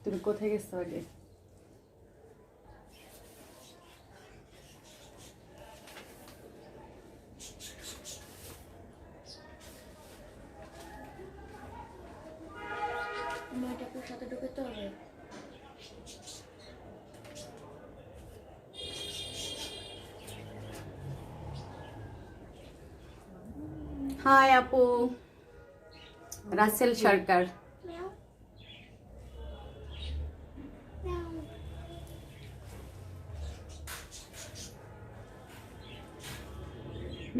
তুমি কোথায় গেছো আগে? সাথে ঢুকে তো হবে। হাই আপু, রাসেল সরকার।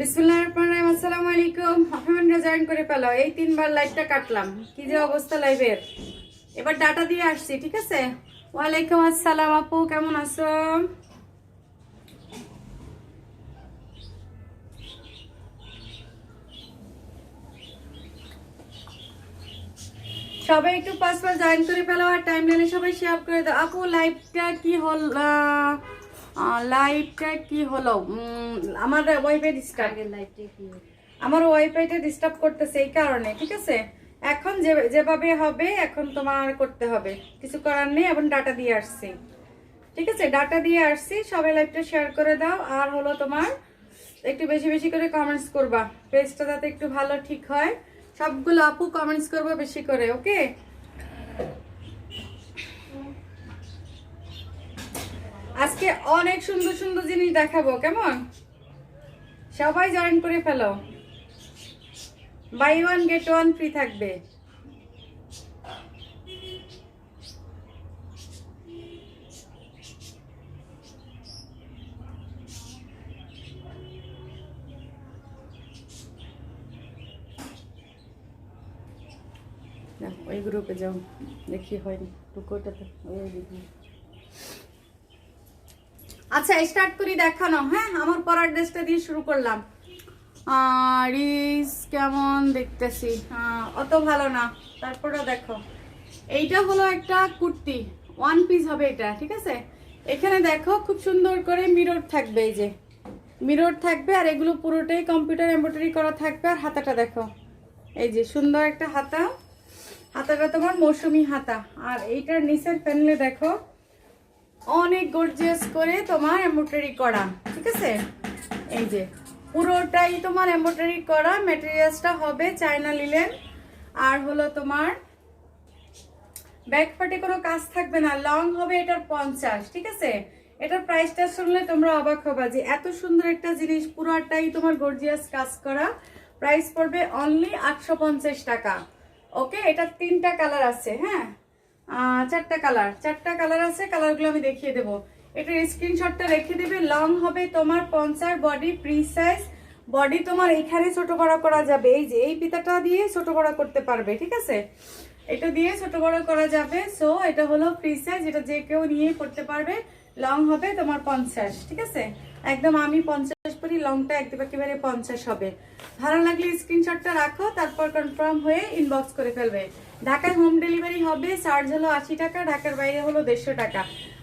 বিসমিল্লাহির রহমানির রহিম। আসসালামু আলাইকুম। আপনারা জয়েন করে পেলো। এই 3 বার লাইভটা কাটলাম, কি যে অবস্থা লাইভের। এবার ডাটা দিয়ে আসছি, ঠিক আছে। ওয়ালাইকুম আসসালাম আপু, কেমন আছো? সবাই একটু পাঁচবার জয়েন করে পেলো আর টাইমলাইনে সবাই শেয়ার করে দাও। আপু লাইভটা কি হল? লাইভটা কি হলো? আমার ওয়াইফাই ডিস্টার্ব, আমার ওয়াইফাইটা ডিস্টার্ব করতেছে এই কারণে, ঠিক আছে। এখন যেভাবে হবে এখন তোমার করতে হবে, কিছু করার নেই। এখন ডাটা দিয়ে আসছি, ঠিক আছে, ডাটা দিয়ে আসছি। সবাই লাইভটা শেয়ার করে দাও। আর হলো তোমার একটু বেশি বেশি করে কমেন্টস করবা, পেজটা যাতে একটু ভালো ঠিক হয়। সবগুলো আপু কমেন্টস করবো বেশি করে, ওকে। আজকে অনেক সুন্দর সুন্দর জিনিস দেখাবো, কেমন? সবাই জয়েন করে ফেলো। বাই 1 গেট 1 ফ্রি থাকবে। ওই গ্রুপে যাও, দেখি হয়নি টুকোটাতে। আচ্ছা স্টার্ট করি দেখানো। হ্যাঁ, আমার পরার ড্রেসটা দিয়ে শুরু করলাম। রিস কেমন দেখতেছি? অত ভালো না, তারপরে দেখো। এইটা হলো একটা কুর্তি, 1 পিস হবে এটা, ঠিক আছে। এখানে দেখো খুব সুন্দর করে মিরর থাকবে, এই যে মিরর থাকবে। আর এগুলো পুরোটাই কম্পিউটার এমব্রয়ডারি করা থাকবে। আর হাতাটা দেখো, এই যে সুন্দর একটা হাতা। হাতাটা তোমার মৌসুমি হাতা। আর এইটার নিচের প্যানেলে দেখো অনেক গর্জিয়াস করে তোমার এমব্রয়ডারি করা, ঠিক আছে। এই যে পুরোটাই তোমার এমব্রয়ডারি করা। ম্যাটেরিয়ালসটা হবে চায়না লিলেন। আর হলো তোমার ব্যাক পার্টে কোনো কাজ থাকবে না, লং হবে এটার 50, ঠিক আছে। এটার প্রাইসটা শুনলে তোমরা অবাক হবা যে এত সুন্দর একটা জিনিস পুরোটাই তোমার গর্জিয়াস কাজ করা। প্রাইস পড়বে অনলি 850 টাকা, ওকে। এটা 3টা কালার আছে, হ্যাঁ 4টা কালার আছে। কালারগুলো আমি দেখিয়ে দেবো। এটার স্ক্রিনশটটা রেখে দেবে। লং হবে তোমার 50, বডি ফ্রি সাইজ। বডি তোমার এখানে ছোট বড় করা যাবে, এই যে এই পিতাটা দিয়ে ছোট বড় করতে পারবে, ঠিক আছে। এটা দিয়ে ছোট বড় করা যাবে। সো এটা হলো ফ্রি সাইজ, এটা যে কেউ নিয়ে পড়তে পারবে। লং হবে তোমার 50, ঠিক আছে। একদম আমি 50 পরি, লংটা একদম একেবারে 50 হবে। ভালো লাগলে স্ক্রিনশটটা রাখো, তারপর কনফার্ম হয়ে ইনবক্স করে ফেলবে। ঢাকার হোম ডেলিভারি হবে, চার্জ হলো 80 টাকা। ঢাকার বাইরে হলো 150 টাকা।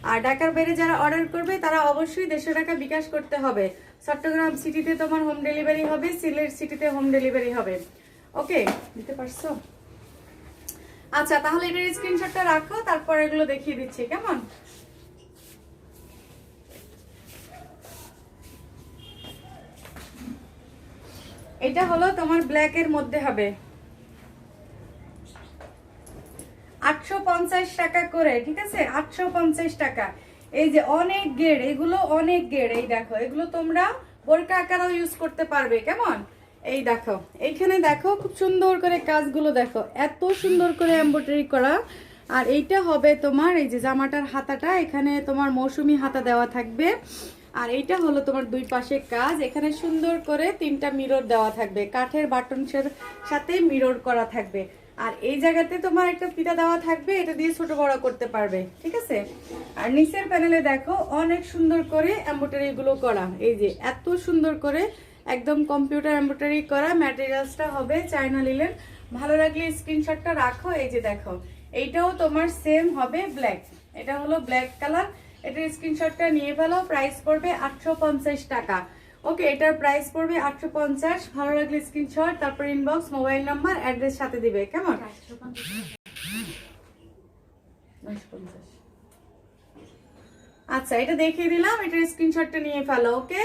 আর ঢাকার বাইরে যারা অর্ডার করবে তারা অবশ্যই 150 টাকা বিকাশ করতে হবে। চট্টগ্রাম সিটিতে তোমার হোম ডেলিভারি হবে, সিলেট সিটিতে হোম ডেলিভারি হবে, ওকে। দিতে পারছো? আচ্ছা, তাহলে এটার স্ক্রিনশটটা রাখো, তারপর এগুলো দেখিয়ে দিচ্ছি, কেমন। এটা হলো তোমার ব্ল্যাক এর মধ্যে হবে, 850 টাকা করে, ঠিক আছে। 850 টাকা। এই যে অনেক গেড়, এগুলো অনেক গেড়। এই দেখো, এগুলো তোমরা বোরকা আকারেও ইউজ করতে পারবে, কেমন। এই দেখো, এইখানে দেখো খুব সুন্দর করে কাজগুলো দেখো, এত সুন্দর করে এমব্রয়ডারি করা। আর এইটা হবে তোমার এই যে জামাটার হাতাটা, এখানে তোমার মৌসুমি হাতা দেওয়া থাকবে। আর এইটা হলো তোমার দুই পাশে কাজ, এখানে সুন্দর করে 3টা মিরর দেওয়া থাকবে, কাঠের বাটনসের সাথে মিরর করা থাকবে। আর এই জায়গাতে তোমার একটা ফিতা দেওয়া থাকবে, এটা দিয়ে ছোট বড় করতে পারবে, ঠিক আছে। আর নিচের প্যানেলে দেখো অনেক সুন্দর করে এমব্রয়ডারি গুলো করা, এই যে এত সুন্দর করে একদম কম্পিউটার এমব্রয়ডারি করা। ম্যাটেরিয়ালসটা হবে চায়না লিলেন। ভালো লাগলে স্ক্রিনশটটা রাখো। এই যে দেখো, এইটাও তোমার সেম হবে ব্ল্যাক, এটা হলো ব্ল্যাক কালার। এটার স্ক্রিনশটটা নিয়ে ফেলো। প্রাইস পড়বে 850 টাকা, ওকে। এটার প্রাইস পড়বে 850। ভালো লাগলে স্ক্রিনশট, তারপর ইনবক্স, মোবাইল নাম্বার, অ্যাড্রেস সাথে দিবে, কেমন। 950। আচ্ছা, এটা দেখিয়ে দিলাম, এটার স্ক্রিনশটটা নিয়ে ফেলো। ওকে,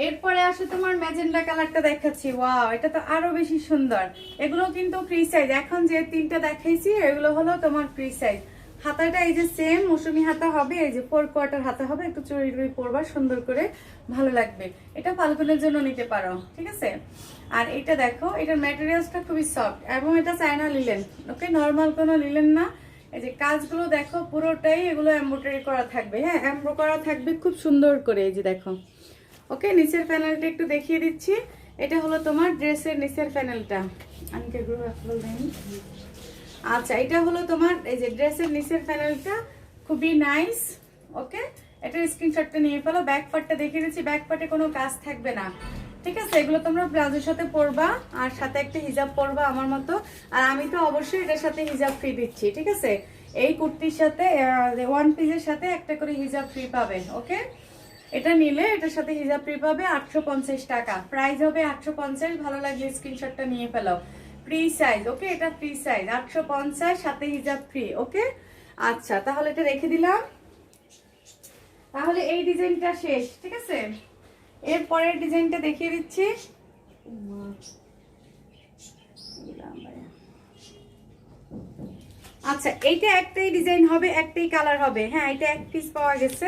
এরপরে আসে তোমার ম্যাজেন্ডা কালারটা দেখাচ্ছি। ওয়াও, এটা তো আরো বেশি সুন্দর। এগুলো কিন্তু ফ্রি সাইজ। এখন যে তিনটা দেখাইছি এগুলো হলো তোমার ফ্রি সাইজ। হাতাটা এই যে সেম মৌসুমি হাতা হবে, এই যে 4 কোয়ার্টার হাতা হবে, একটু চড়ি টড়ি পরবা সুন্দর করে, ভালো লাগবে। এটা ফাল্গুনের জন্য নিতে পারো, ঠিক আছে। আর এটা দেখো, এটার ম্যাটেরিয়ালসটা খুবই সফট এবং এটা চায়না লিলেন। ওকে, নর্মাল কোনো লিলেন না। এই যে কাজগুলো দেখো, পুরোটাই এগুলো এমব্রয়ডারি করা থাকবে। হ্যাঁ, এমব্রয়ডারি করা থাকবে খুব সুন্দর করে। এই যে দেখো, ওকে, নিচের প্যানেলটা একটু দেখিয়ে দিচ্ছি। এটা হলো তোমার ড্রেসের নিচের প্যানেলটা। আচ্ছা, এটা হলো তোমার এই যে ড্রেসের নিচের প্যানেলটা, খুবই নাইস। ওকে, এটার স্ক্রিনশটটা নিয়ে ফেলো। ব্যাক পার্টটা দেখিয়ে দিচ্ছি, ব্যাক পার্টে কোনো কাজ থাকবে না, ঠিক আছে। এগুলো তোমরা প্লাজোর সাথে পরবা আর সাথে একটা হিজাব পরবা আমার মতো। আর আমি তো অবশ্যই এটার সাথে হিজাব ফ্রি দিচ্ছি, ঠিক আছে। এই কুর্তির সাথে ওয়ান পিসের সাথে একটা করে হিজাব ফ্রি পাবে। ওকে, এটা নিলে এটার সাথে হিজাব ফ্রি পাবে 850 টাকা, প্রাইস হবে 850। ভালো লাগলে স্ক্রিনশটটা নিয়ে ফেলো। ফ্রি সাইজ, ওকে, এটা ফ্রি সাইজ 850, সাথে হিজাব ফ্রি। ওকে, আচ্ছা, তাহলে এটা রেখে দিলাম। তাহলে এই ডিজাইনটা শেষ, ঠিক আছে। এর পরের ডিজাইনটা দেখিয়ে দিচ্ছি। আচ্ছা, এইটা একটাই ডিজাইন হবে, একটাই কালার হবে। হ্যাঁ, এটা এক পিস পাওয়া গেছে,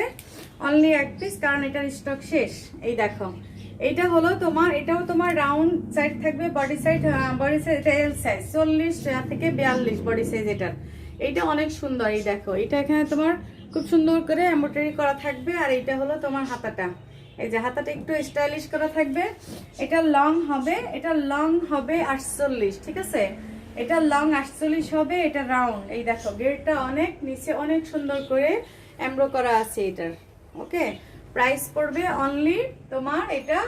অনলি এক পিস, কারণ এটার স্টক শেষ। এই দেখো, এটা হলো তোমার, এটাও তোমার রাউন্ড সাইড থাকবে, বডি সাইড এটা এল সাইজ 40 থেকে 42 বডি সাইজ এটার। এইটা অনেক সুন্দর। এই দেখো, এটা এখানে তোমার খুব সুন্দর করে এমব্রয়ডারি করা থাকবে। আর এইটা হলো তোমার হাতাটা, এই যে হাতাটা একটু স্টাইলিশ করা থাকবে। এটা লং হবে, এটা লং হবে 48, ঠিক আছে। এটা লং 48 হবে, এটা রাউন্ড। এই দেখো, গেরটা অনেক নিচে অনেক সুন্দর করে এমব্রো করা আছে এটার। ওকে, প্রাইস পড়বে অনলি তোমার এটা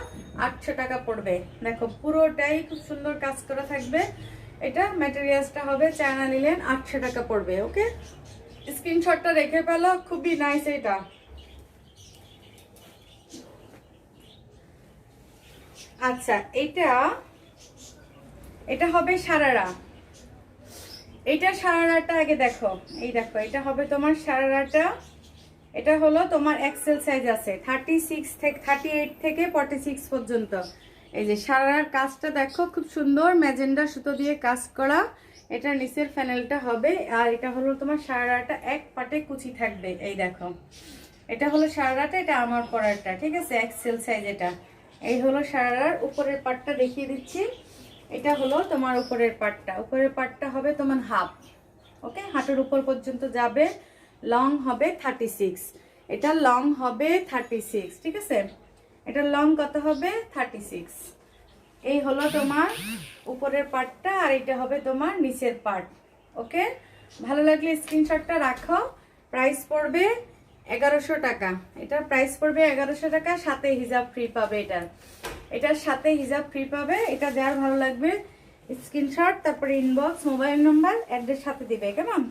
800 টাকা পড়বে। দেখো, পুরোটাই খুব সুন্দর কাজ করা থাকবে। এটা ম্যাটেরিয়ালসটা হবে চায়না লিলেন, 800 টাকা পড়বে। ওকে, স্ক্রিনশটটা রেখে পেলো, খুবই নাইস এটা। আচ্ছা, এটা হবে সারারা। এটা সারারাটা আগে দেখো, এই দেখো, এটা হবে তোমার সারারাটা। এটা হলো তোমার এক্সেল সাইজ আছে 36 থেকে 38 থেকে 46 পর্যন্ত। এই যে সারার কাজটা দেখো, খুব সুন্দর ম্যাজেন্ডা সুতো দিয়ে কাজ করা। এটা নিচের প্যানেলটা হবে। আর এটা হলো তোমার সারাটা এক পাটে কুচি থাকবে। এই দেখো, এটা হলো সারাটা, এটা আমার পরারটা, ঠিক আছে, এক্সেল সাইজ এটা। এই হলো সারার উপরের পাটটা দেখিয়ে দিচ্ছি। এটা হলো তোমার উপরের পাটটা, উপরের পাটটা হবে তোমার হাফ। ওকে, হাঁটুর উপর পর্যন্ত যাবে, লং হবে 36। এটা লং হবে 36, ঠিক আছে। এটা লং কত হবে 36। এই হলো তোমার উপরের পাটটা, আর এটা হবে তোমার নিচের পাট। ওকে, ভালো লাগলে স্ক্রিনশটটা রাখো। প্রাইস পড়বে 1100 টাকা। এটার প্রাইস পড়বে 1100 টাকা, সাথে হিজাব ফ্রি পাবে। এটার সাথে হিজাব ফ্রি পাবে। এটা যার ভালো লাগবে স্ক্রিনশট, তারপরে ইনবক্স, মোবাইল নাম্বার, অ্যাড্রেস সাথে দিবে, কেমন।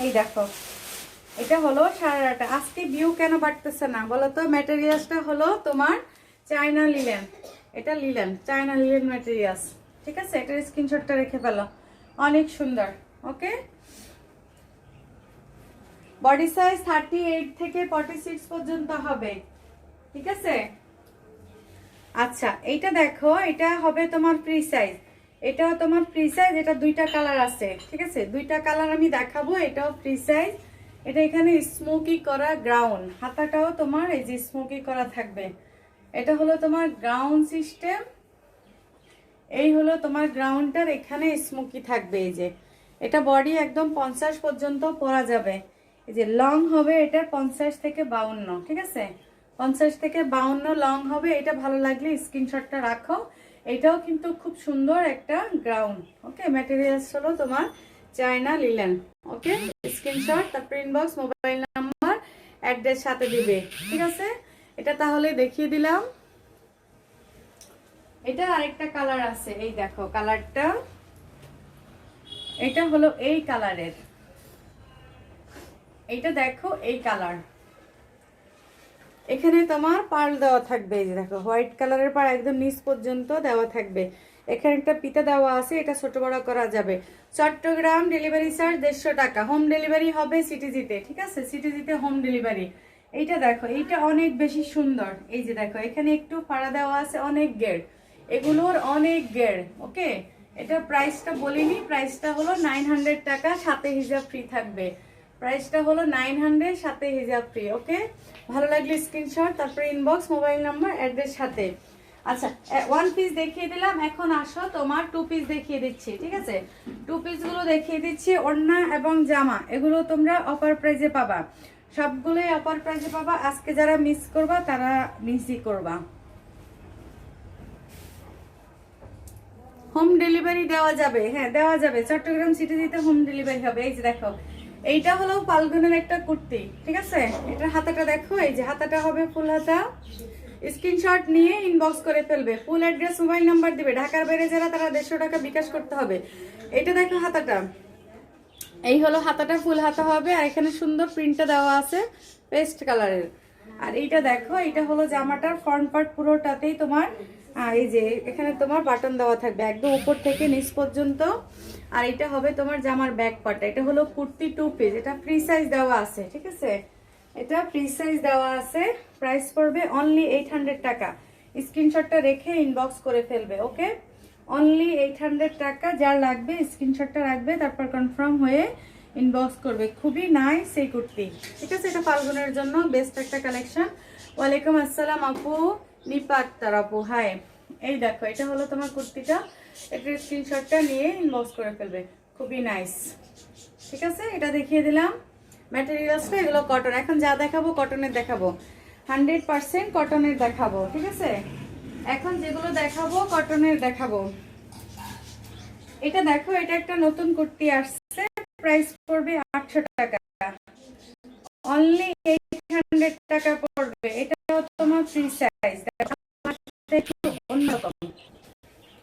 এই দেখো, এটা হলো সারাটা। আজকে ভিউ কেন বাড়তেছে না বলো তো? ম্যাটেরিয়ালসটা হলো তোমার চায়না লিলেন। এটা লিলেন, চায়না লিলেন ম্যাটেরিয়ালস, ঠিক আছে। এটার স্ক্রিনশটটা রেখে ফেলো, অনেক সুন্দর। ওকে, বডি সাইজ 38 থেকে 46 পর্যন্ত হবে, ঠিক আছে। আচ্ছা, এইটা দেখো, এটা হবে তোমার ফ্রি সাইজ। এটাও তোমার ফ্রি সাইজ। এটা দুইটা কালার আছে, ঠিক আছে, দুইটা কালার আমি দেখাবো। এটাও ফ্রি সাইজ। এটা এখানে স্মোকি করা গ্রাউন্ড, হাতাটাও তোমার এই যে স্মোকি করা থাকবে। এটা হলো তোমার গ্রাউন্ড সিস্টেম। এই হলো তোমার গ্রাউন্ডটার, এখানে স্মোকি থাকবে। এই যে এটা বডি একদম 50 পর্যন্ত পরা যাবে। এই যে লং হবে এটা 50 থেকে 52, ঠিক আছে, 50 থেকে 52 লং হবে। এটা ভালো লাগলে স্ক্রিনশটটা রাখো। এটাও কিন্তু খুব সুন্দর একটা গ্রাউন্ড। ওকে, ম্যাটেরিয়ালস হলো তোমার চায়না লিলেন। ওকে, স্ক্রিনশট, তারপর ইনবক্স, মোবাইল নাম্বার, অ্যাড্রেস সাথে দিবে, ঠিক আছে। এটা তাহলে দেখিয়ে দিলাম। এটা আরেকটা কালার আছে, এই দেখো কালারটা। এটা হলো এই কালারের, এইটা দেখো এই কালার। এখানে তোমার পার্ল দেওয়া থাকবে, এই যে দেখো হোয়াইট কালারের পার একদম নিচ পর্যন্ত দেওয়া থাকবে। এখানে একটা পিতা দেওয়া আছে, এটা ছোট বড় করা যাবে। চট্টগ্রাম ডেলিভারি চার্জ 150 টাকা, হোম ডেলিভারি হবে সিটিজিতে, ঠিক আছে, সিটিজিতে হোম ডেলিভারি। এইটা দেখো, এইটা অনেক বেশি সুন্দর। এই যে দেখো, এখানে একটু ফাড়া দেওয়া আছে, অনেক গেড়, এগুলোর অনেক গেড়। ওকে, এটা প্রাইসটা বলিনি, প্রাইসটা হলো 900 টাকা, সাথে হিজাব ফ্রি থাকবে। প্রাইসটা হলো 900, সাথে হিজাব ফ্রি। ওকে, ভালো লাগলে স্ক্রিনশট, তারপরে ইনবক্স, মোবাইল নাম্বার, অ্যাড্রেস সাথে। আচ্ছা, ওয়ান পিস দেখিয়ে দিলাম, এখন আসো তোমার টু পিস দেখিয়ে দিচ্ছি, ঠিক আছে। টু পিস গুলো দেখিয়ে দিচ্ছি, ওড়না এবং জামা, এগুলো তোমরা অফার প্রাইজে পাবা, সবগুলোই অফার প্রাইজে পাবা। আজকে যারা মিস করবা তারা মিসই করবা। হোম ডেলিভারি দেওয়া যাবে, হ্যাঁ দেওয়া যাবে, চট্টগ্রাম সিটিতে হোম ডেলিভারি হবে। এই যে দেখো, এইটা হলো ফাল্গুনের একটা কুর্তি, ঠিক আছে। এটার হাতাটা দেখো, এই যে হাতাটা হবে ফুল হাতা। স্ক্রিনশট নিয়ে ইনবক্স করে ফেলবে, ফুল অ্যাড্রেস, মোবাইল নাম্বার দিবে। ঢাকার বাইরে যারা, তারা 150 টাকা বিকাশ করতে হবে। এটা দেখো হাতাটা, এই হলো হাতাটা, ফুল হাতা হবে, আর এখানে সুন্দর প্রিন্টটা দেওয়া আছে পেস্ট কালারের। আর এইটা দেখো, এটা হলো জামাটার ফ্রন্ট পার্ট, পুরোটাতেই তোমার এই যে এখানে তোমার বাটন দেওয়া থাকবে একদম উপর থেকে নিচ পর্যন্ত। আর এটা হবে তোমার জামার ব্যাক পার্ট। এটা হলো কুর্তি টু পিস, এটা ফ্রি সাইজ দেওয়া আছে, ঠিক আছে, এটা ফ্রি সাইজ দেওয়া আছে। প্রাইস পড়বে অনলি 800 টাকা। স্ক্রিনশটটা রেখে ইনবক্স করে ফেলবে। ওকে, অনলি 800 টাকা। যার লাগবে স্ক্রিনশটটা রাখবে, তারপর কনফার্ম হয়ে ইনবক্স করবে। খুবই নাইস এই কুর্তি, ঠিক আছে, এটা ফাল্গুনের জন্য বেস্ট একটা কালেকশন। ওয়ালাইকুম আসসালাম আপু, নিপা আক্তার আপু, হাই। এই দেখো, এটা হলো তোমার কুর্তিটা, এটার স্ক্রিনশটটা নিয়ে ইনবক্স করে ফেলবে। খুবই নাইস, ঠিক আছে, এটা দেখিয়ে দিলাম। ম্যাটেরিয়ালসটা এগুলো কটন, এখন যা দেখাবো কটনের দেখাবো, 100% কটনের দেখাবো, ঠিক আছে। এখন যেগুলো দেখাবো কটনের দেখাবো। এটা দেখো, এটা একটা নতুন কুর্তি আসছে, প্রাইস পড়বে 800 টাকা, অনলি 800 টাকা পড়বে। এটা তোমার ফ্রি সাইজ, অন্যরকম,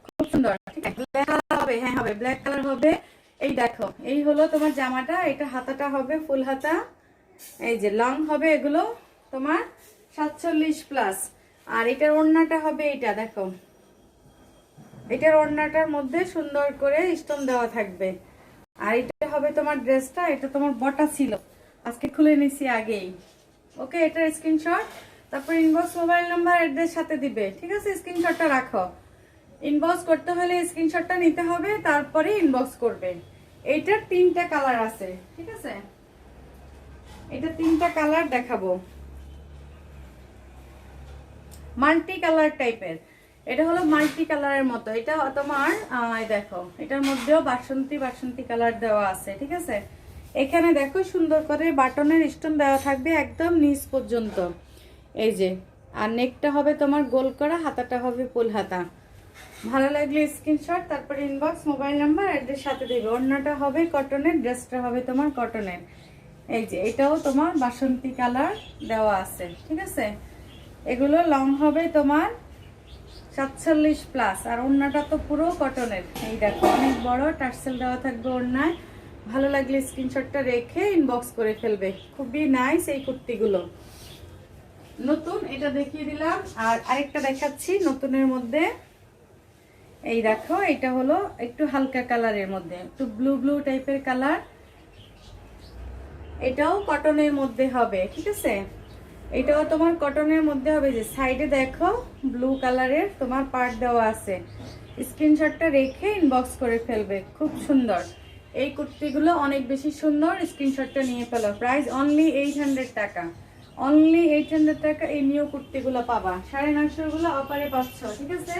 খুব সুন্দর, ঠিক আছে, ব্ল্যাক কালার হবে, হ্যাঁ হবে, ব্ল্যাক কালার হবে। এই দেখো, এই হলো তোমার জামাটা, এটা হাতাটা হবে ফুল হাতা, এই যে লং হবে এগুলো তোমার 47 প্লাস। আর এটার ওড়নাটা হবে, এইটা দেখো, এটার ওড়নাটার মধ্যে সুন্দর করে স্টোন দেওয়া থাকবে। আর এটা হবে তোমার ড্রেসটা, এটা তোমার বটা ছিল, আজকে খুলে নিছি আগেই। ওকে, এটার স্ক্রিনশট, তারপর ইনবক্স, মোবাইল নাম্বার, অ্যাড্রেস সাথে দিবে, ঠিক আছে। স্ক্রিনশটটা রাখো, ইনবক্স করতে হলে স্ক্রিনশটটা নিতে হবে, তারপরে ইনবক্স করবে। এইটার 3টা কালার আছে, ঠিক আছে, এটা 3টা কালার দেখাবো, মাল্টি কালার টাইপের। এটা হলো মাল্টি কালারের মতো, এটা তোমার দেখো, এটার মধ্যেও বাসন্তী কালার দেওয়া আছে, ঠিক আছে। এখানে দেখো সুন্দর করে বাটনের স্টোন দেওয়া থাকবে একদম নিচ পর্যন্ত, এই যে। আর নেকটা হবে তোমার গোল করা, হাতাটা হবে ফুল হাতা। ভালো লাগলে স্ক্রিনশট, তারপর ইনবক্স, মোবাইল নাম্বার, অ্যাড্রেস সাথে দেবে। ওড়নাটা হবে কটনের, ড্রেসটা হবে তোমার কটনের। এই যে এটাও তোমার বাসন্তী কালার দেওয়া আছে, ঠিক আছে। এগুলো লং হবে তোমার 47 প্লাস, আর ওড়নাটা তো পুরো কটনের। এই দেখো, অনেক বড় টার্সেল দেওয়া থাকবে ওড়নায়। ভালো লাগলে স্ক্রিনশটটা রেখে ইনবক্স করে ফেলবে। খুবই নাইস এই কুর্তিগুলো, নতুন, এটা দেখিয়ে দিলাম। আর আরেকটা দেখাচ্ছি নতুনের মধ্যে, এই দেখো, এটা হলো একটু হালকা কালারের মধ্যে, একটু ব্লু ব্লু টাইপের কালার, এটাও কটনের মধ্যে হবে, ঠিক আছে। এটাও তোমার কটনের মধ্যে হবে। যে সাইডে দেখো ব্লু কালারের তোমার পার্ট দেওয়া আছে, স্ক্রিনশটটা রেখে ইনবক্স করে ফেলবে। খুব সুন্দর এই কুর্তিগুলো, অনেক বেশি সুন্দর, স্ক্রিনশটটা নিয়ে ফেলো। প্রাইস অনলি 800 টাকা, অনলি 800 টাকা। এই নিউ কুর্তিগুলো পাবা, 950 গুলো অফারে পাচ্ছ, ঠিক আছে।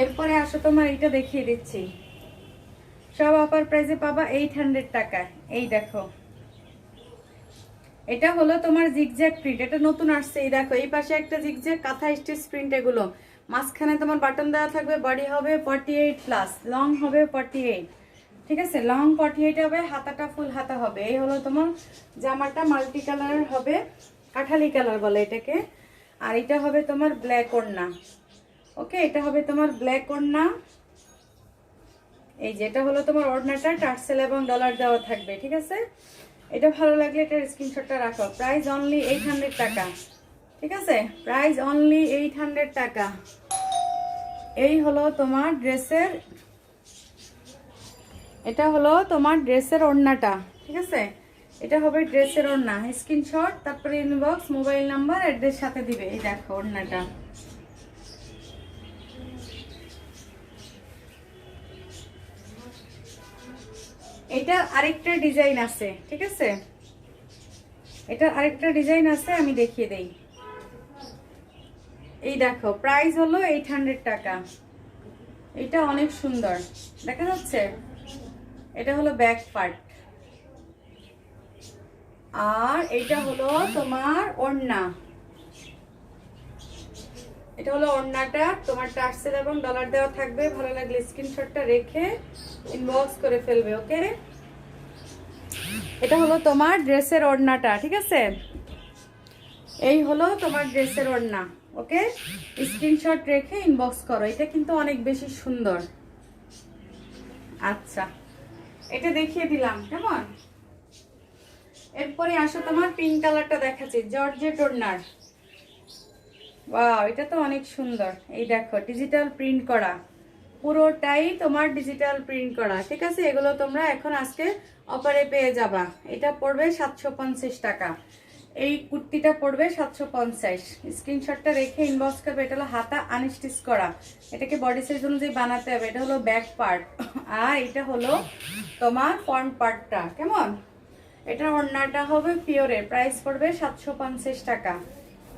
এরপরে আসো, তোমার এইটা দেখিয়ে দিচ্ছি, সব অফার প্রাইসে পাবা 800 টাকা। এই দেখো, এটা হলো তোমার জিগজ্যাগ প্রিন্ট, এটা নতুন আসছে। এই দেখো, এই পাশে একটা জিগজ্যাগ কাঁথা স্টিচ প্রিন্ট, এগুলো মাঝখানে তোমার বাটন দেওয়া থাকবে। বডি হবে 48 প্লাস, লং হবে 48, ঠিক আছে, লং 48 হবে। হাতাটা ফুল হাতা হবে। এই হলো তোমার জামাটা, মাল্টি কালার হবে, কাঠালি কালার বলে এটাকে। আর এটা হবে তোমার ব্ল্যাক ওড়না। ওকে, এটা হবে তোমার ব্ল্যাক ওড়না। এই যে এটা হলো তোমার ওড়নাটা, টার্সেল এবং ডলার দেওয়া থাকবে, ঠিক আছে। এটা ভালো লাগলে এটার স্ক্রিনশটটা রাখো। প্রাইস অনলি 800 টাকা, ঠিক আছে, প্রাইস অনলি 800 টাকা। এই হলো তোমার ড্রেসের, এটা হলো তোমার ড্রেসের ওড়নাটা, ঠিক আছে? এটা হবে ড্রেসের ওড়না। স্ক্রিনশট, তারপরে ইনবক্স, মোবাইল নাম্বার, অ্যাড্রেস সাথে দিবে। এই দেখো ওড়নাটা। এটা আরেকটা ডিজাইন আছে, ঠিক আছে? এটা আরেকটা ডিজাইন আছে, আমি দেখিয়ে দেই। এই দেখো, প্রাইস হলো 800 টাকা। এটা অনেক সুন্দর, দেখা যাচ্ছে? এটা হলো ব্যাক পার্ট, আর এটা হলো তোমার ওড়না। এটা হলো ওড়নাটা, তোমার টার্সেল এবং ডলার দেওয়া থাকবে। ভালো লাগলে স্ক্রিনশটটা রেখে ইনবক্স করে ফেলবে, ওকে? এটা হলো তোমার ড্রেসের ওড়নাটা, ঠিক আছে? এই হলো তোমার ড্রেসের ওড়না, ওকে? স্ক্রিনশট রেখে ইনবক্স করো। এটা কিন্তু অনেক বেশি সুন্দর। আচ্ছা, এটা দেখিয়ে দিলাম, কেমন? এরপরে আসো, তোমার পিঙ্ক কালারটা দেখাচ্ছি, জর্জেট ওড়নার। ওয়াও, এটা তো অনেক সুন্দর। এই দেখো, ডিজিটাল প্রিন্ট করা, পুরোটাই তোমার ডিজিটাল প্রিন্ট করা, ঠিক আছে? এগুলো তোমরা এখন আজকে অফারে পেয়ে যাবা। এটা পড়বে 750 টাকা। এই কুর্তিটা পড়বে 750। স্ক্রিনশটটা রেখে ইনবক্স করবে। এটা হলো হাতা আনস্টিচ করা, এটাকে বডি সাইজ অনুযায়ী বানাতে হবে। এটা হলো ব্যাক পার্ট, আর এটা হলো তোমার ফ্রন্ট পার্টটা, কেমন? এটার ওড়নাটা হবে পিওরের, প্রাইস পড়বে 750 টাকা,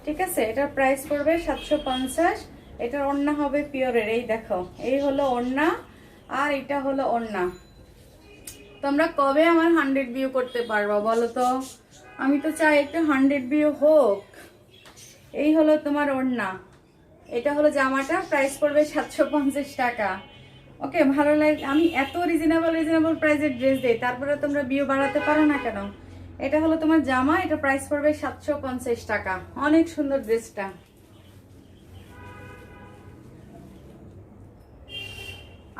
ঠিক আছে? এটার প্রাইস পড়বে 750। এটার ওড়না হবে পিওরের। এই দেখো, এই হলো ওড়না, আর এটা হলো ওড়না। তোমরা কবে আমার 100 ভিউ করতে পারবা বলো তো? আমি তো চাই একটু 100 ভিউ হোক। এই হলো তোমার ওড়না, এটা হলো জামাটা, প্রাইস পড়বে 750 টাকা, ওকে? ভালো লাগে, আমি এত রিজনেবল প্রাইসের ড্রেস দেই, তারপরে তোমরা ভিউ বাড়াতে পারো না কেন? এটা হলো তোমার জামা, এটা প্রাইস পড়বে 750 টাকা। অনেক সুন্দর ড্রেসটা।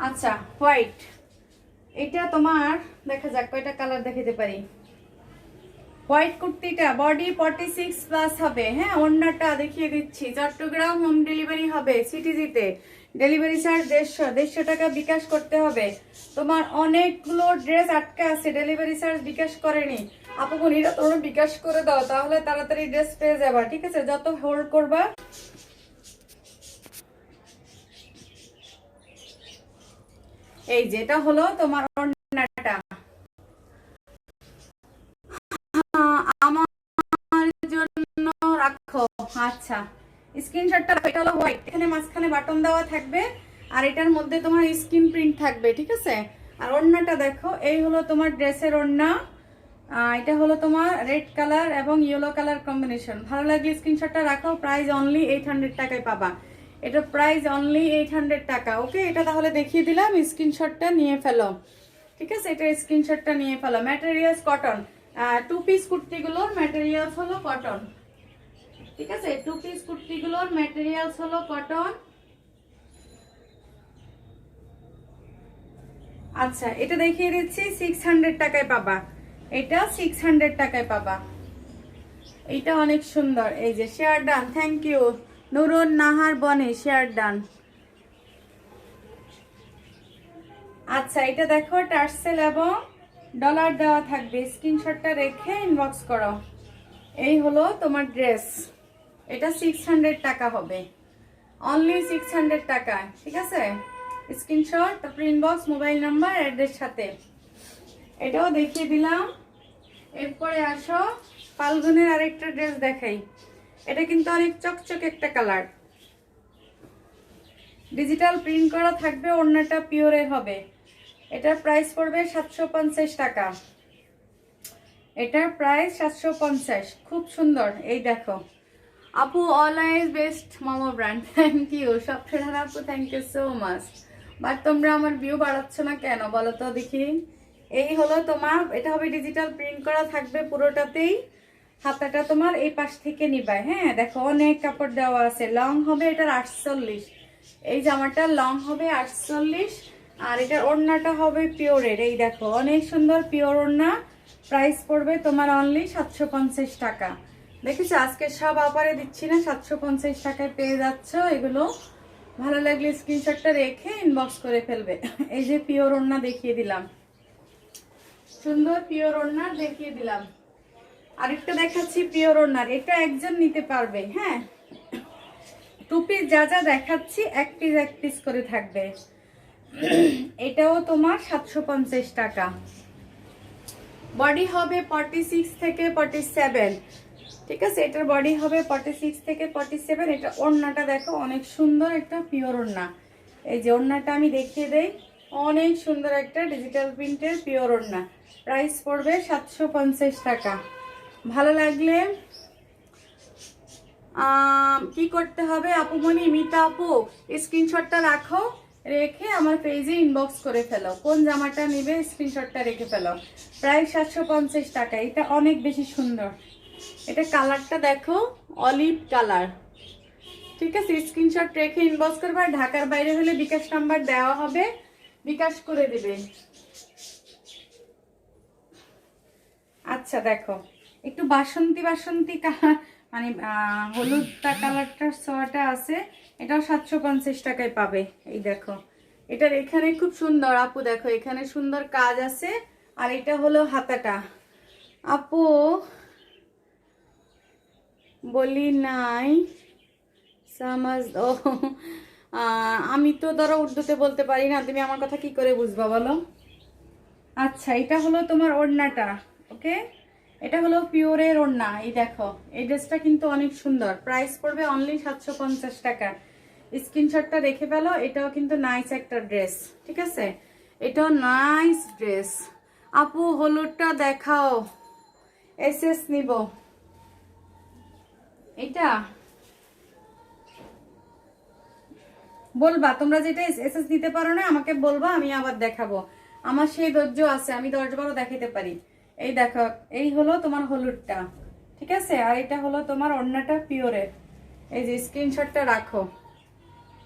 আচ্ছা, হোয়াইট, এটা তোমার দেখা যাক কয়টা কালার দেখাতে পারি। হোয়াইট কুর্তিটা বডি 46+ হবে, হ্যাঁ? ওড়নাটা দেখিয়ে দিচ্ছি। চট্টগ্রাম হোম ডেলিভারি হবে, সিটিজিতে। ডেলিভারি চার্জ 150 টাকা বিকাশ করতে হবে। তোমার অনেকগুলো ড্রেস আটকে আছে, ডেলিভারি চার্জ বিকাশ করেনি। আপু এটা তোমরা বিকাশ করে দাও, তাহলে তাড়াতাড়ি ড্রেস পেয়ে যাবা, ঠিক আছে? যত হোল্ড করবা। এই যেটা হলো তোমার ওড়নাটা, আমার জন্য রাখো। আচ্ছা, স্ক্রিনশটটা, এটা হলো হোয়াইট, এখানে মাঝখানে বাটন দেওয়া থাকবে, আর এটার মধ্যে তোমার স্ক্রিন প্রিন্ট থাকবে, ঠিক আছে? আর ওড়নাটা দেখো, এই হলো তোমার ড্রেসের ওড়না। এটা হলো তোমার রেড কালার এবং ইয়েলো কালার কম্বিনেশন। ভালো লাগলে স্ক্রিনশটটা রাখো। প্রাইস অনলি 800 টাকায় পাবা। এটা প্রাইস অনলি 800 টাকা, ওকে? এটা তাহলে দেখিয়ে দিলাম, স্ক্রিনশটটা নিয়ে ফেলো, ঠিক আছে? এটা স্ক্রিনশটটা নিয়ে ফেলো। ম্যাটেরিয়ালস কটন, 2 পিস কুর্তিগুলোর ম্যাটেরিয়ালস হলো কটন, ঠিক আছে? 2 পিস কুর্তিগুলোর ম্যাটেরিয়ালস হলো কটন। আচ্ছা, এটা দেখিয়ে দিচ্ছি, 600 টাকায় পাবা। এটা 600 টাকায় পাবা। এইটা অনেক সুন্দর। এই যে share done, thank you Nurun Nahar বনে, শেয়ার ডান। আচ্ছা, এটা দেখো, টার্সেল এবং ডলার দেওয়া থাকবে। স্ক্রিনশটটা রেখে ইনবক্স করো। এই হলো তোমার ড্রেস, এটা 600 টাকা হবে, অনলি 600 টাকা, ঠিক আছে? স্ক্রিনশট, তারপর ইনবক্স, মোবাইল নাম্বার, অ্যাড্রেস সাথে। এটাও দেখিয়ে দিলাম। এরপরে আসো, ফাল্গুনের আরেকটা ড্রেস দেখাই। এটা কিন্তু অনেক চকচকে একটা কালার, ডিজিটাল প্রিন্ট করা থাকবে, ওড়নাটা পিওরের হবে। এটার প্রাইস পড়বে 750 টাকা। এটার প্রাইস 750, খুব সুন্দর। এই দেখো আপু, always best momo brand, thank you সবসময় আপু, thank you so much. But তোমরা আমার ভিউ বাড়াচ্ছ না কেন বলো তো দেখি? এই হলো তোমার, এটা হবে ডিজিটাল প্রিন্ট করা থাকবে পুরোটাতেই। হাতাটা তোমার এই পাশ থেকে নিবা, হ্যাঁ? দেখো অনেক কাপড় দেওয়া আছে। লং হবে এটার 48, এই জামাটা লং হবে 48, আর এটার ওড়নাটা হবে পিওরের। এই দেখো অনেক সুন্দর পিওর ওড়না। প্রাইস পড়বে তোমার অনলি 750 টাকা। দেখেছো, আজকে সব অফারে দিচ্ছি না, 750 টাকায় পেয়ে যাচ্ছ এগুলো। ভালো লাগলে স্ক্রিনশটটা রেখে ইনবক্স করে ফেলবে। এই যে পিওর ওড়না দেখিয়ে দিলাম, সুন্দর পিওর ওড়না দেখিয়ে দিলাম। আরেকটা দেখাচ্ছি পিওর ওড়নার, এটা একজন নিতে পারবে। হ্যাঁ, টু পিস যা যা দেখাচ্ছি এক পিস করে থাকবে। এটাও তোমার 750 টাকা। বডি হবে 46 থেকে 47, ঠিক আছে? এটার বডি হবে 46 থেকে 47। এটা ওড়নাটা দেখো অনেক সুন্দর একটা পিওর ওড়না। এই যে ওড়নাটা আমি দেখিয়ে দেই, অনেক সুন্দর একটা ডিজিটাল প্রিন্টের পিওর ওড়না। প্রাইস পড়বে 750 টাকা। ভালো লাগলে কি করতে হবে আপুমনি, মিতা আপু, স্ক্রিনশটটা রাখো, রেখে আমার পেজে ইনবক্স করে ফেলো। কোন জামাটা নেবে স্ক্রিনশটটা রেখে ফেলো। প্রায় 750 টাকা। এটা অনেক বেশি সুন্দর। এটা কালারটা দেখো, অলিভ কালার, ঠিক আছে? স্ক্রিনশট রেখে ইনবক্স করবে। আর ঢাকার বাইরে হলে বিকাশ নাম্বার দেওয়া হবে, বিকাশ করে দেবে। আচ্ছা দেখো, একটু বাসন্তী বাসন্তী কালার, মানে হলুদটা কালারটার সোয়াটা আছে, এটাও 750 টাকায় পাবে। এই দেখো, এটার এখানে খুব সুন্দর আপু, দেখো এখানে সুন্দর কাজ আছে। আর এটা হলো হাতাটা। আপু বলি নাই সামাজ ও, আমি তো ধরো উর্দুতে বলতে পারি না, তুমি আমার কথা কি করে বুঝবা বলো? আচ্ছা, এটা হলো তোমার ওড়নাটা। ওকে, এটা হলো পিওরের ওড়না। এই দেখো, এই ড্রেসটা কিন্তু অনেক সুন্দর। প্রাইস পড়বে অনলি 750 টাকা। স্ক্রিনশটটা রেখে ফেলো। এটাও কিন্তু নাইস একটা ড্রেস, ঠিক আছে? এটাও নাইস ড্রেস। আপু হলুদটা দেখাও, এসএস নিব। এটা বলবা তোমরা, যেটা এসএস নিতে পারো না আমাকে বলবা, আমি আবার দেখাবো। আমার সেই ধৈর্য আছে, আমি 10-12 দেখাতে পারি। এই দেখো, এই হলো তোমার হলুদটা, ঠিক আছে? আর এটা হলো তোমার ওড়নাটা পিওরের। এই যে স্ক্রিনশটটা রাখো,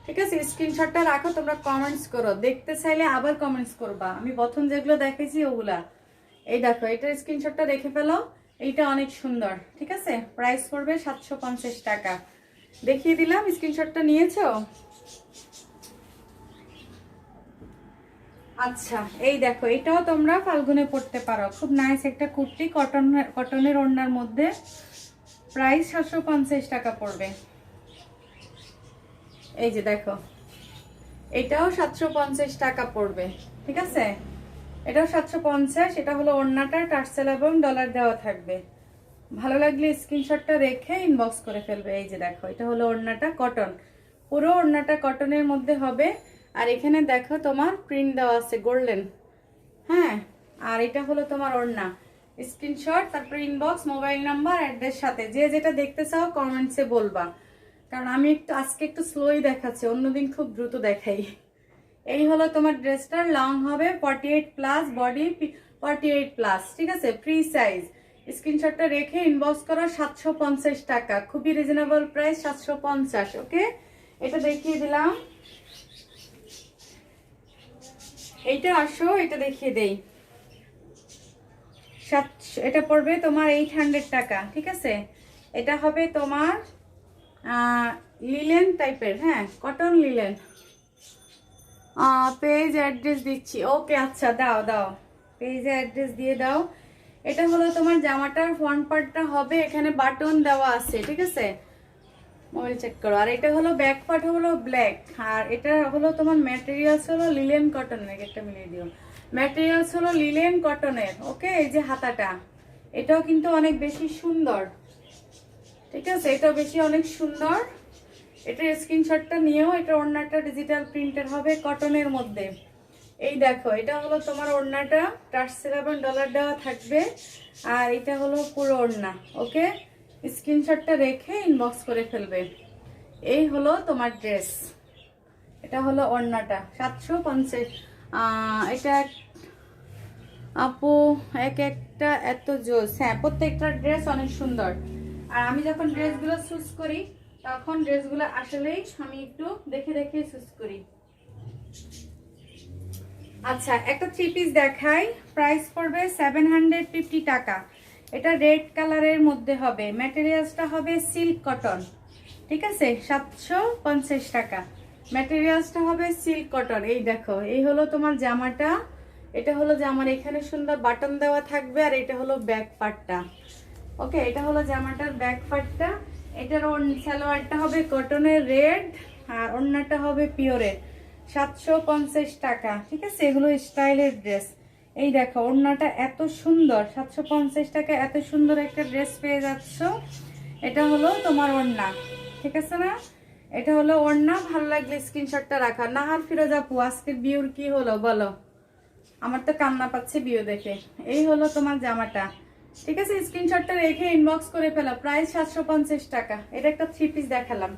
ঠিক আছে? স্ক্রিনশটটা রাখো, তোমরা কমেন্টস করো। দেখতে চাইলে আবার কমেন্টস করবা, আমি প্রথম যেগুলো দেখেছি ওগুলা। এই দেখো, এটার স্ক্রিনশটটা রেখে ফেলো। এইটা অনেক সুন্দর, ঠিক আছে? প্রাইস পড়বে 750 টাকা। দেখিয়ে দিলাম, স্ক্রিনশটটা নিয়েছো? আচ্ছা, এই দেখো, এটাও তোমরা ফাল্গুনে পড়তে পারো। খুব নাইস একটা কুর্তি, কটনের ওড়নার মধ্যে। প্রাইস 750 টাকা পড়বে। এই যে দেখো, এটাও 750 টাকা পড়বে, ঠিক আছে? এটাও 750। এটা হলো ওড়নাটা, টার্সেল এবং ডলার দেওয়া থাকবে। ভালো লাগলে স্ক্রিনশটটা রেখে ইনবক্স করে ফেলবে। এই যে দেখো, এটা হলো ওড়নাটা, কটন, পুরো ওড়নাটা কটনের মধ্যে হবে। আর এখানে দেখো তোমার প্রিন্ট দেওয়া আছে গোল্ডেন। হ্যাঁ, আর এটা হলো তোমার ওড়না। স্ক্রিনশট, তারপর ইনবক্স, মোবাইল নাম্বার, অ্যাড্রেস সাথে যে যেটা দেখতে চাও কমেন্টসে বলবা। কারণ আমি আজকে একটু স্লোই দেখাচ্ছি, অন্যদিন খুব দ্রুত দেখাই। এই হলো তোমার ড্রেসটার লং হবে 48+, বডি 48+, ঠিক আছে? Free size. স্ক্রিনশটটা রেখে ইনবক্স করো। 750 টাকা, খুবই রিজনেবল প্রাইস, 750। ওকে, এটা দেখিয়ে দিলাম। এইটা আসো, এটা দেখিয়ে দেই। এটা পড়বে তোমার 800 টাকা, ঠিক আছে? এটা হবে তোমার লিলেন টাইপের, হ্যাঁ, কটন লিলেন। পেজ অ্যাড্রেস দিচ্ছি। ওকে, আচ্ছা, দাও দাও, পেজে অ্যাড্রেস দিয়ে দাও। এটা হলো তোমার জামাটার ফ্রন্ট পার্টটা হবে, এখানে বাটন দেওয়া আছে, ঠিক আছে? মোবাইল চেক করো। আর এটা হলো ব্যাক পার্ট হলো ব্ল্যাক। আর এটা হলো তোমার ম্যাটেরিয়ালস হলো লিলেন কটনের, একটা মিলিয়ে দিও। ম্যাটেরিয়ালস হলো লিলেন কটনের। ওকে, এই যে হাতাটা, এটাও কিন্তু অনেক বেশি সুন্দর, ঠিক আছে? এটাও অনেক সুন্দর। এটার স্ক্রিনশটটা নিয়েও। এটা ওড়নাটা ডিজিটাল প্রিন্টের হবে, কটনের মধ্যে। এই দেখো, এটা হলো তোমার ওড়নাটা, টার্সেল এবং ডলার দেওয়া থাকবে। আর এটা হলো পুরো ওড়না। ওকে, স্ক্রিনশটটা রেখে ইনবক্স করে ফেলবে। এই হলো তোমার ড্রেস। এটা হলো ওড়নাটা, 750। এটা আপু এক একটা এত জোস। হ্যাঁ, প্রত্যেকটা ড্রেস অনেক সুন্দর। আর আমি যখন ড্রেসগুলো চুজ করি, তখন ড্রেসগুলো আসলেই আমি একটু দেখে দেখে চুজ করি। আচ্ছা, একটা 3 পিস দেখাই। প্রাইস পড়বে 750 টাকা। এটা রেড কালারের মধ্যে হবে, ম্যাটেরিয়ালসটা হবে সিল্ক কটন, ঠিক আছে? 750 টাকা। ম্যাটেরিয়ালসটা হবে সিল্ক কটন। এই দেখো, এই হলো তোমার জামাটা। এটা হলো জামার এখানে সুন্দর বাটন দেওয়া থাকবে, আর এটা হলো ব্যাক পার্টটা। ওকে, এটা হলো জামাটার ব্যাক পার্টটা। এটার সালোয়ারটা হবে কটনের রেড, আর ওড়নাটা হবে পিওরের। 750 টাকা, ঠিক আছে। এগুলো স্টাইলের ড্রেস। এই দেখো ওড়নাটা এত সুন্দর, 750 টাকা এত সুন্দর একটা ড্রেস পেয়ে যাচ্ছ। এটা হলো তোমার ওড়না, ঠিক আছে না? এটা হলো ওড়না। ভালো লাগলে স্ক্রিনশটটা রাখা। নাহার ফিরোজ আপু, আজকের বিউর কি হলো বলো? আমার তো কান্না পাচ্ছে বিউ দেখে। এই হলো তোমার জামাটা, ঠিক আছে। স্ক্রিনশটটা রেখে ইনবক্স করে ফেলো। প্রাইস 750 টাকা। এটা একটা 3 পিস দেখালাম।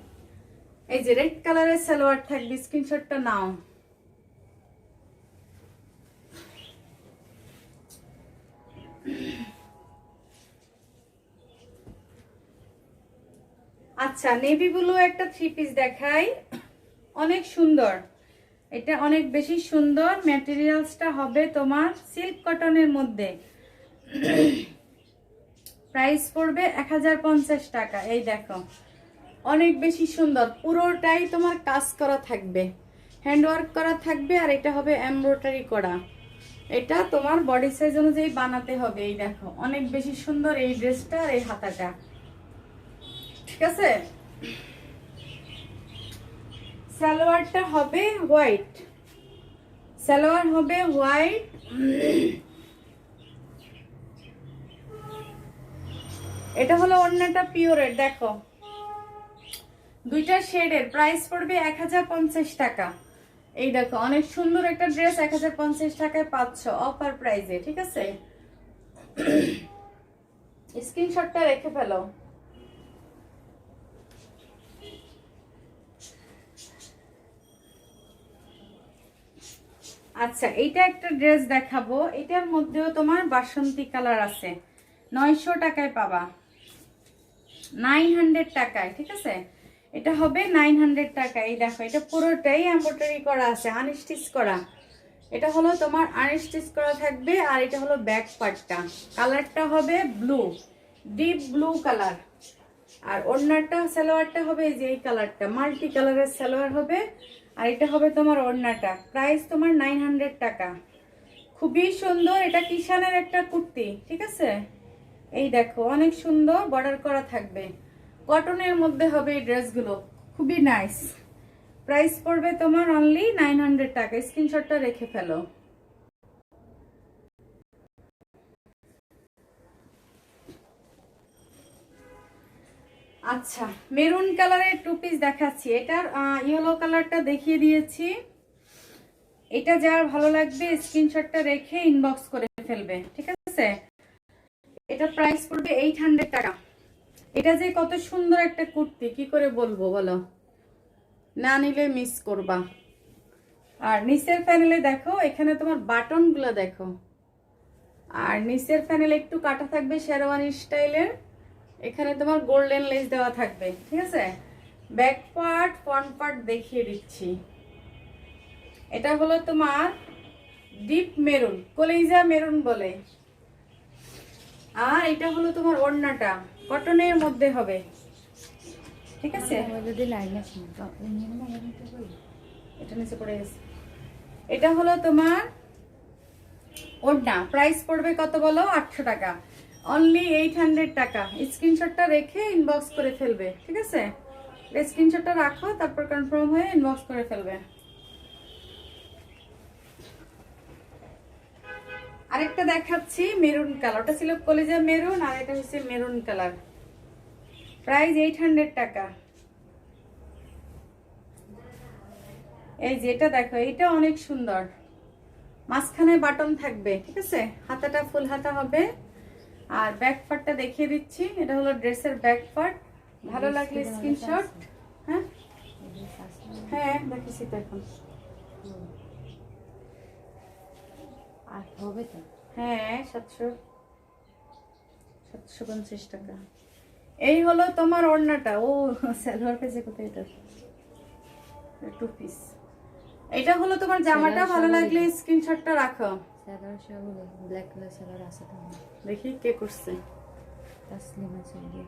এই যে রেড কালারের সালোয়ার থাকবে, স্ক্রিনশটটা নাও। আচ্ছা, নেভি ব্লু একটা 3 পিস দেখাই, অনেক সুন্দর। এটা অনেক বেশি সুন্দর। ম্যাটেরিয়ালসটা হবে তোমার সিল্ক কটনের মধ্যে। প্রাইস পড়বে 1050 টাকা। এই দেখো অনেক বেশি সুন্দর, পুরোটাই তোমার কাজ করা থাকবে, হ্যান্ডওয়ার্ক করা থাকবে, আর এটা হবে এমব্রয়ডারি করা। এটা তোমার বডি সাইজ অনুযায়ী বানাতে হবে। এই দেখো অনেক বেশি সুন্দর এই ড্রেসটা আর এই হাতাটা, ঠিক আছে। সালোয়ারটা হবে হোয়াইট, সালোয়ার হবে হোয়াইট। এটা হলো ওড়নাটা পিওরের, দেখো দুইটা শেডের। প্রাইস পড়বে 1050 টাকা। এই দেখো অনেক সুন্দর একটা ড্রেস 1050 টাকায় পাচ্ছ অফার প্রাইসে, ঠিক আছে। স্ক্রিনশটটা রেখে ফেলো। আচ্ছা, এইটা একটা ড্রেস দেখাবো। এটার মধ্যেও তোমার বাসন্তী কালার আছে। 900 টাকায় পাবা, 900 টাকায়, ঠিক আছে। এটা হবে 900 টাকা। এই দেখো এটা পুরোটাই এমব্রয়ডারি করা আছে, আনস্টিচ করা। এটা হলো তোমার আনস্টিচ করা থাকবে, আর এটা হলো ব্যাক পার্টটা। কালারটা হবে ব্লু, ডিপ ব্লু কালার। আর ওড়নাটা সালোয়ারটা হবে এই যে এই কালারটা, মাল্টি কালারের সালোয়ার হবে। আর এটা হবে তোমার ওড়নাটা। প্রাইস তোমার 900 টাকা। খুবই সুন্দর। এটা কিষানের একটা কুর্তি, ঠিক আছে। এই দেখো অনেক সুন্দর বর্ডার করা থাকবে, কটনের মধ্যে হবে এই ড্রেসগুলো, খুবই নাইস। প্রাইস পড়বে তোমার অনলি 900 টাকা। স্ক্রিনশটটা রেখে ফেলো। আচ্ছা, মেরুন কালারের 2 পিস দেখাচ্ছি। এটার ইয়েলো কালারটা দেখিয়ে দিয়েছি। এটা যার ভালো লাগবে স্ক্রিনশটটা রেখে ইনবক্স করে ফেলবে, ঠিক আছে। এটা প্রাইস পড়বে 800 টাকা। এটা যে কত সুন্দর একটা কুর্তি, কি করে বলবো বলো, না নিলে মিস করবা। আর নিচের প্যানেলে দেখো, এখানে তোমার বাটনগুলো দেখো। আর নিচের প্যানেলে একটু কাটা থাকবে শেরওয়ানি স্টাইলের। এখানে তোমার গোল্ডেন লেস দেওয়া থাকবে, ঠিক আছে। ব্যাক পার্ট ফ্রন্ট পার্ট দেখিয়ে দিচ্ছি। এটা হলো তোমার ডিপ মেরুন, কলিজা মেরুন বলে। আর এটা হলো তোমার ওড়নাটা, কটনের মধ্যে হবে, ঠিক আছে। এটা নিচে পড়ে গেছে। এটা হলো তোমার ওড়না। প্রাইস পড়বে কত বলো? 800 টাকা। অনলি 800 টাকা। স্ক্রিনশটটা রেখে ইনবক্স করে ফেলবে, ঠিক আছে। স্ক্রিনশটটা রাখো, তারপর কনফার্ম হয়ে ইনবক্স করে ফেলবে। আরেকটা দেখাচ্ছি মেরুন কালার। ওটা ছিল কলিজা মেরুন, আর এটা হচ্ছে মেরুন কালার। প্রাইস 800 টাকা। এই যে এটা দেখো, এটা অনেক সুন্দর। মাঝখানে বাটন থাকবে, ঠিক আছে। হাতাটা ফুল হাতা হবে। আর ব্যাক পার্টটা দেখিয়ে দিচ্ছি। এটা হলো ড্রেসের ব্যাক পার্ট। ভালো লাগলে স্ক্রিনশট। হ্যাঁ হ্যাঁ দেখিছি তো এখন। আর হবে তো? হ্যাঁ 750 টাকা। এই হলো তোমার ওড়নাটা। ও সালোয়ার পেজে কোথায়? এটা 2 পিস। এটা হলো তোমার জামাটা। ভালো লাগলে স্ক্রিনশটটা রাখো। সালোয়ার সব ব্ল্যাক কালার সালোয়ার আছে তো। দেখি কে করছে। তাসলিম আছে যে।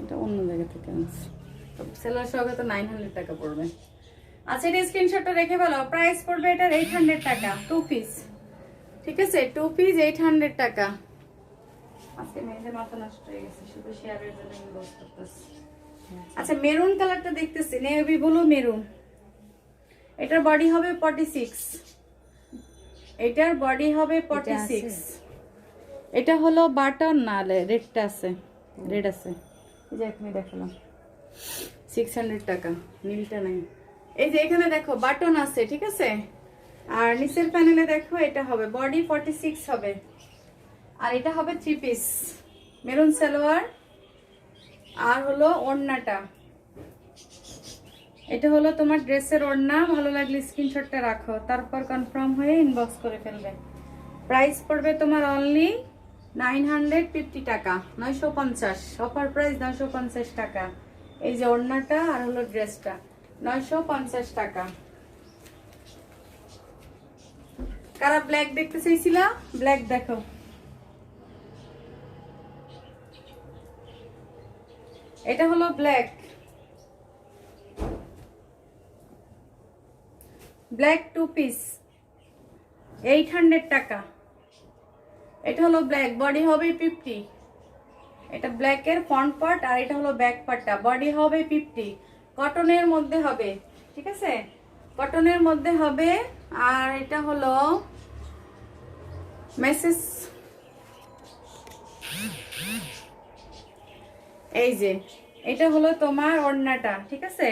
এটা অন্য জায়গা থেকে আনছি। সেলার সহগে তো 900 টাকা পড়বে। আচ্ছা, এটা স্ক্রিনশটটা রেখে ফেলো। প্রাইস পড়বে এটার 800 টাকা, 2 পিস। ঠিক আছে, 2 পিস 800 টাকা। আজকে মেয়েদের মাথা নষ্ট হয়ে গেছে, শুধু শেয়ারের জন্য ইনবক্স করতেছি। আচ্ছা, মেরুন কালারটা দেখতেছি, নেভি ব্লু মেরুন। এটার বডি হবে 46। এটার বডি হবে 46। এটা হলো বাটন না, রেডটা আছে, রেড আছে। এই যে এখানে দেখালাম 600 টাকা, নীলটা নাই। এই যে এখানে দেখো বাটন আছে, ঠিক আছে। আর নিচের প্যানেলে দেখো এটা হবে বডি 46 হবে। আর এটা হবে 3 পিস, মেরুন সালোয়ার। আর হলো ওড়নাটা, এটা হলো তোমার ড্রেসের ওড়না। ভালো লাগলে স্ক্রিনশটটা রাখো, তারপর কনফার্ম হয়ে ইনবক্স করে ফেলবে। প্রাইস পড়বে তোমার অনলি 950 টাকা, 950। অফার প্রাইস 950 টাকা। এই যে ওড়নাটা আর হলো ড্রেসটা 950 টাকা। কারা ব্ল্যাক দেখতে চাইছিলা? ব্ল্যাক দেখো। এটা হলো ব্ল্যাক, ব্ল্যাক 2 পিস 800 টাকা। এটা হলো ব্ল্যাক, বডি হবে 50। এটা ব্ল্যাকের ফ্রন্ট পার্ট আর এটা হলো ব্যাক পার্টটা। বডি হবে 50, কটনের মধ্যে হবে, ঠিক আছে, কটনের মধ্যে হবে। আর এটা হলো মেসেজ, এই যে এটা হলো তোমার ওড়নাটা, ঠিক আছে।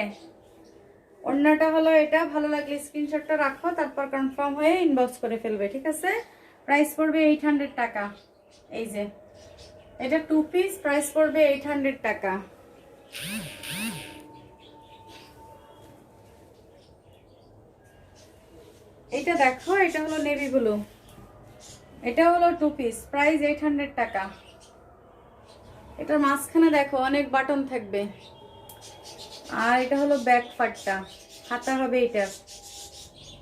ওড়নাটা হলো এটা। ভালো লাগলে স্ক্রিনশটটা রাখো, তারপর কনফার্ম হয়ে ইনবক্স করে ফেলবে, ঠিক আছে। প্রাইস পড়বে 800 টাকা। এই যে এটা 2 পিস, প্রাইস পড়বে 800 টাকা। এটা দেখো, এটা হলো নেভি ব্লু। এটা হলো 2 পিস, প্রাইস 800 টাকা। এটার মাঝখানে দেখো অনেক বাটন থাকবে। আর এটা হলো ব্যাক পার্টটা, হাতা হবে এটা,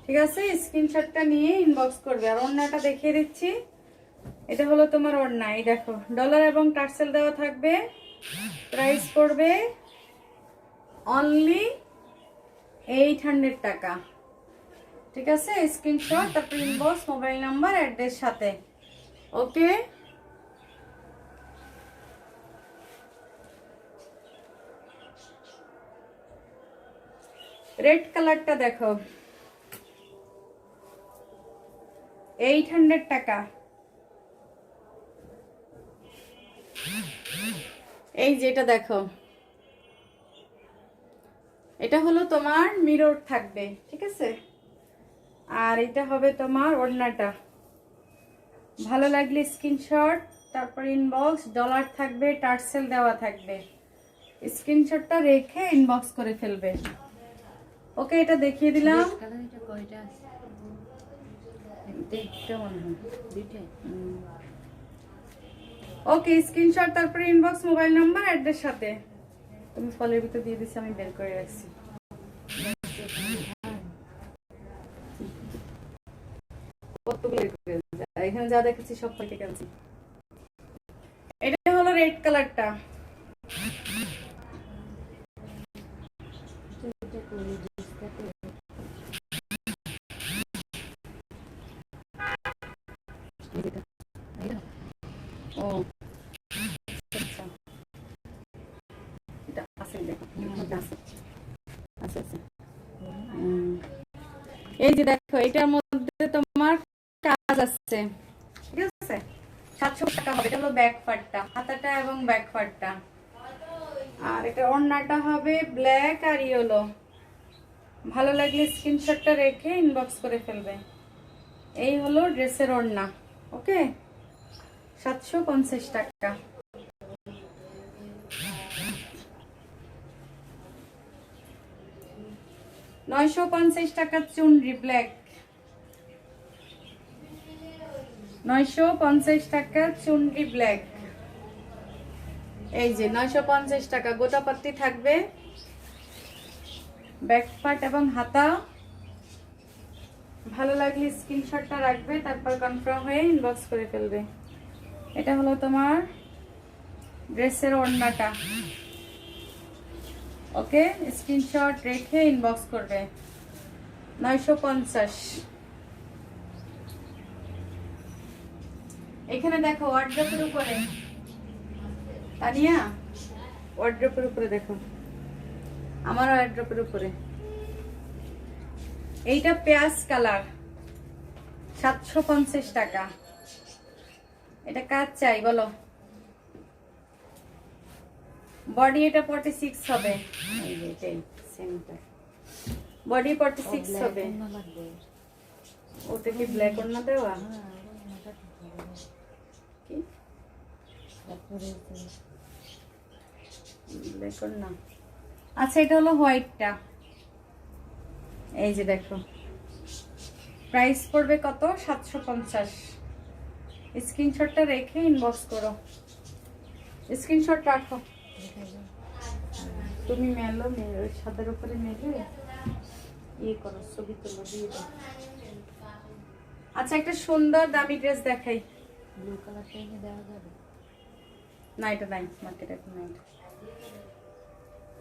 ঠিক আছে। স্ক্রিনশটটা নিয়ে ইনবক্স করবে। আর ওড়নাটা দেখিয়ে দিচ্ছি, এটা হলো তোমার ওড়না। এই দেখো ডলার এবং টার্সেল দেওয়া থাকবে। প্রাইস পড়বে অনলি 800 টাকা, ঠিক আছে। স্ক্রিনশট, তারপর ইনবক্স, মোবাইল নাম্বার, অ্যাড্রেস সাথে। ওকে, রেড কালারটা দেখো 800 টাকা। এই যেটা দেখো, এটা হলো তোমার মিরর থাকবে, ঠিক আছে। আর এটা হবে তোমার ওড়নাটা। ভালো লাগলে স্ক্রিনশট, তারপর ইনবক্স, ডলার থাকবে, টার্সেল দেওয়া থাকবে। স্ক্রিনশটটা রেখে ইনবক্স করে ফেলবে। ওকে, এটা দেখিয়ে দিলাম। ওকে, স্ক্রিনশট, তারপরে ইনবক্স, মোবাইল নাম্বার, অ্যাড্রেস সাথে। তুমি ফলের ভিতর দিয়ে দিচ্ছি, আমি বের করে রাখছি। এখানে যা দেখেছি সব থেকে গেছি। এটা হলো রেড কালারটা। ও আচ্ছা, এটা আছে, দেখো আছে আছে। এই যে দেখো, এটার মধ্যে তোমার কাজ আছে, ঠিক আছে। 700 টাকা হবে। এটা হলো ব্যাক পার্টটা, হাতাটা এবং ব্যাক পার্টটা। আর এটা ওড়নাটা হবে ব্ল্যাক আর ইয়েলো। ভালো লাগলে স্ক্রিনশটটা রেখে ইনবক্স করে ফেলবে। এই হলো ড্রেসের ওড়না। ওকে, 750 টাকা। $950 টাকা চুনরি ব্ল্যাক। 950 টাকা চুনরি ব্ল্যাক। এই যে 950 টাকা, গোটাপত্তি থাকবে, ব্যাক পার্ট এবং হাতা। ভালো লাগলে স্ক্রিনশটটা রাখবে, তারপর কনফার্ম হয়ে ইনবক্স করে ফেলবে। এটা হলো তোমার ড্রেসের ওড়নাটা। ওকে, স্ক্রিনশট রেখে ইনবক্স করবে। 950। এখানে দেখো ওয়ার্ড্রপের উপরে, তানিয়া ওয়ার্ড্রপের উপরে দেখো, আমার ওয়ার্ড্রপের উপরে এইটা পেঁয়াজ কালার, 750 টাকা। এটা কাজ চাই বলো? বডি এটা 46 হবে, এই যে এটাই সেমটা, বডি 46 হবে। ওটা কি ব্ল্যাক ওড়না দেওয়া? কি ব্ল্যাক ওড়না? আচ্ছা, এটা হলো হোয়াইটটা। এই যে দেখো, প্রাইস পড়বে কত? 750। স্ক্রিনশটটা রেখে ইনবক্স করো। স্ক্রিনশট রাখো, তুমি মেলো, ওই সাদার উপরে মেলে ইয়ে করো, ছবি তুলো, দিয়ে দাও। আচ্ছা, একটা সুন্দর দামি ড্রেস দেখাই। ব্লু কালারটা এনে দেওয়া যাবে? না, এটা নাই, মার্কেট এখন নাই,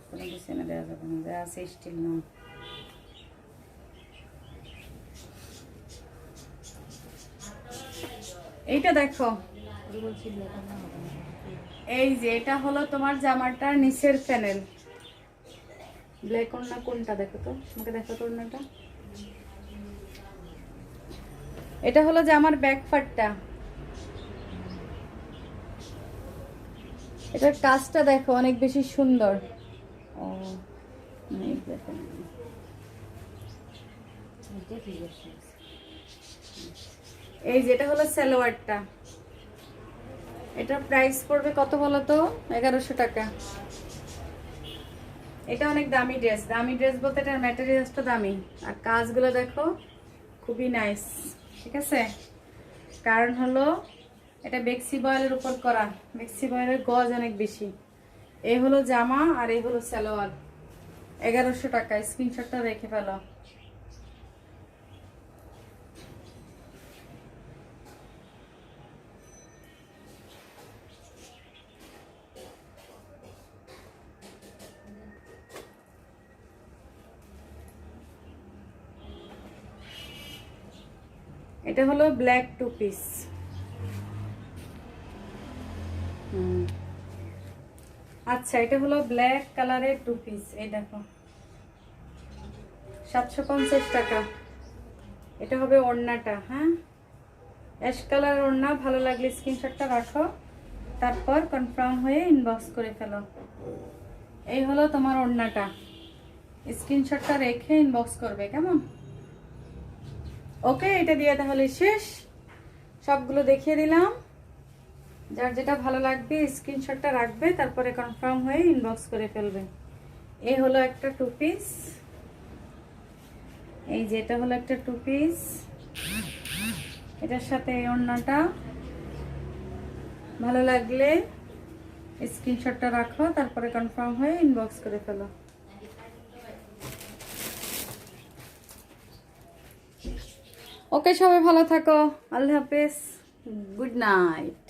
কোনো কিছু এনে দেওয়া যাবে না, যা আছে স্টিল না। এইটা দেখো, বলছি ব্ল্যাক না হবে না। এই যে এটা হলো তোমার জামাটার নিচের প্যানেল। ব্ল্যাক ওড়না কোনটা দেখো তো, আমাকে দেখো তো ওড়নাটা। এটা হলো জামার ব্যাক পার্টটা। এটার কাজটা দেখো, অনেক বেশি সুন্দর। ও নেই, দেখো না। এটা ঠিক আছে। এই যেটা হলো সালোয়ারটা, এটার প্রাইস পড়বে কত বলো তো? 1100 টাকা। এটা অনেক দামি ড্রেস, দামি ড্রেস বলতে এটার ম্যাটেরিয়ালসটা দামি, আর কাজগুলো দেখো খুবই নাইস, ঠিক আছে? কারণ হলো এটা বেক্সি বয়েলের উপর করা, বেক্সি বয়েলের গজ অনেক বেশি। এই হলো জামা আর এই হলো সালোয়ার, 1100 টাকা। স্ক্রিনশটটা রেখে ফেলো। এটা হলো ব্ল্যাক টু পিস। আচ্ছা, এটা হলো ব্ল্যাক কালারের টু পিস। এই দেখো, 750 টাকা। এটা হবে ওড়নাটা, হ্যাঁ, অ্যাশ কালার ওড়না। ভালো লাগলে স্ক্রিনশটটা রাখো, তারপর কনফার্ম হয়ে ইনবক্স করে ফেলো। এই হলো তোমার ওড়নাটা, স্ক্রিনশটটা রেখে ইনবক্স করবে, কেমন? ওকে, এটা দিয়ে তাহলে শেষ, সবগুলো দেখিয়ে দিলাম। যার যেটা ভালো লাগবে স্ক্রিনশটটা রাখবে, তারপরে কনফার্ম হয়ে ইনবক্স করে ফেলবে। এই হলো একটা টু পিস, এই যে এটা হলো একটা টু পিস, এটার সাথে এই ওড়নাটা। ভালো লাগলে স্ক্রিনশটটা রাখো, তারপরে কনফার্ম হয়ে ইনবক্স করে ফেলো। ওকে, সবাই ভালো থাকো, আল্লাহ হাফেজ, গুড নাইট।